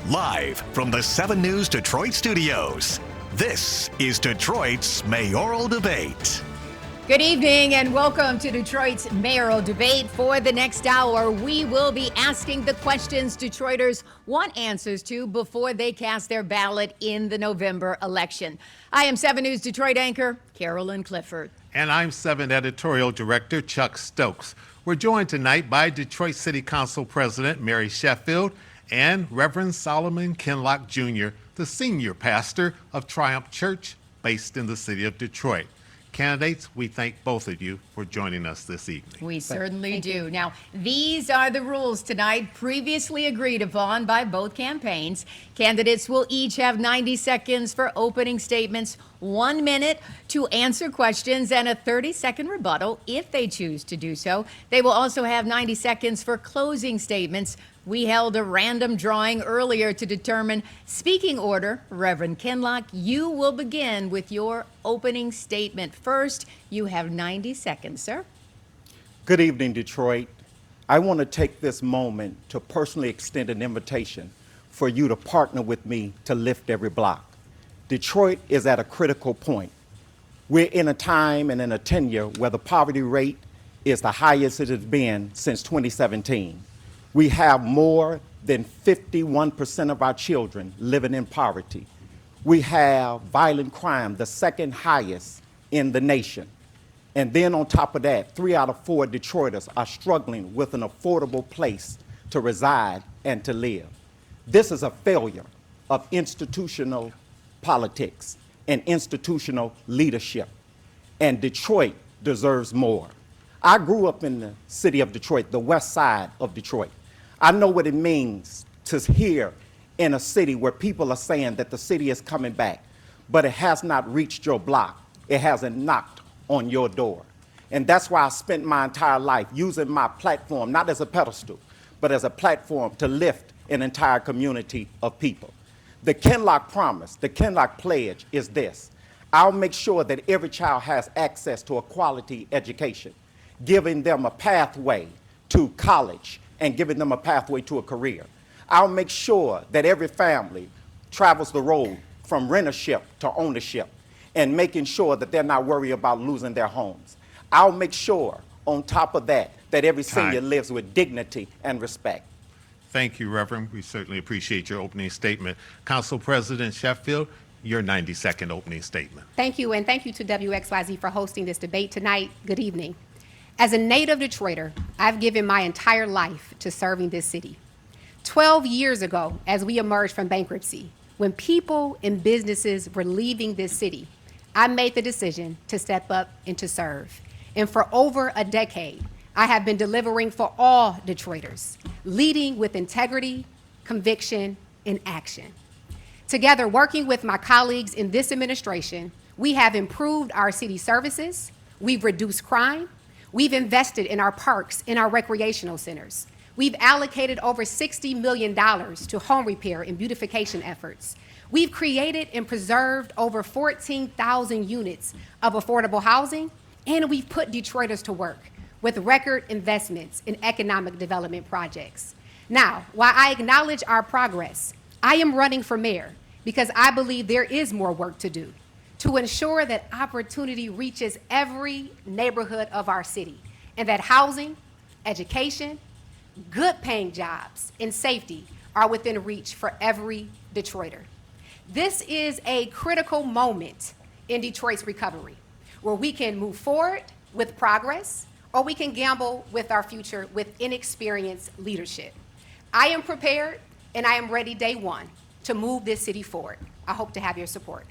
Live from the 7 News Detroit studios, this is Detroit's Mayoral Debate. Good evening and welcome to Detroit's Mayoral Debate. For the next hour, we will be asking the questions Detroiters want answers to before they cast their ballot in the November election. I am 7 News Detroit anchor Carolyn Clifford. And I'm 7 Editorial Director Chuck Stokes. We're joined tonight by Detroit City Council President Mary Sheffield and Reverend Solomon Kinloch Jr., the senior pastor of Triumph Church based in the city of Detroit. Candidates, we thank both of you for joining us this evening. We certainly do. Now, these are the rules tonight, previously agreed upon by both campaigns. Candidates will each have 90 seconds for opening statements, 1 minute to answer questions, and a 30-second rebuttal if they choose to do so. They will also have 90 seconds for closing statements. We held a random drawing earlier to determine speaking order. Reverend Kinloch, you will begin with your opening statement first. You have 90 seconds, sir. Good evening, Detroit. I want to take this moment to personally extend an invitation for you to partner with me to lift every block. Detroit is at a critical point. We're in a time and in a tenure where the poverty rate is the highest it has been since 2017. We have more than 51% of our children living in poverty. We have violent crime, the second highest in the nation. And then on top of that, 3 out of 4 Detroiters are struggling with an affordable place to reside and to live. This is a failure of institutional politics and institutional leadership. And Detroit deserves more. I grew up in the city of Detroit, the west side of Detroit. I know what it means to hear in a city where people are saying that the city is coming back, but it has not reached your block. It hasn't knocked on your door. And that's why I spent my entire life using my platform, not as a pedestal, but as a platform to lift an entire community of people. The Kinloch promise, the Kinloch pledge is this: I'll make sure that every child has access to a quality education, giving them a pathway to college and giving them a pathway to a career. I'll make sure that every family travels the road from rentership to ownership and making sure that they're not worried about losing their homes. I'll make sure, on top of that, that every senior lives with dignity and respect. Thank you, Reverend. We certainly appreciate your opening statement. Council President Sheffield, your 90-second opening statement. Thank you, and thank you to WXYZ for hosting this debate tonight. Good evening. As a native Detroiter, I've given my entire life to serving this city. 12 years ago, as we emerged from bankruptcy, when people and businesses were leaving this city, I made the decision to step up and to serve. And for over a decade, I have been delivering for all Detroiters, leading with integrity, conviction, and action. Together, working with my colleagues in this administration, we have improved our city services, we've reduced crime, we've invested in our parks and our recreational centers. We've allocated over $60 million to home repair and beautification efforts. We've created and preserved over 14,000 units of affordable housing, and we've put Detroiters to work with record investments in economic development projects. Now, while I acknowledge our progress, I am running for mayor because I believe there is more work to do to ensure that opportunity reaches every neighborhood of our city and that housing, education, good paying jobs, and safety are within reach for every Detroiter. This is a critical moment in Detroit's recovery where we can move forward with progress or we can gamble with our future with inexperienced leadership. I am prepared and I am ready day one to move this city forward. I hope to have your support.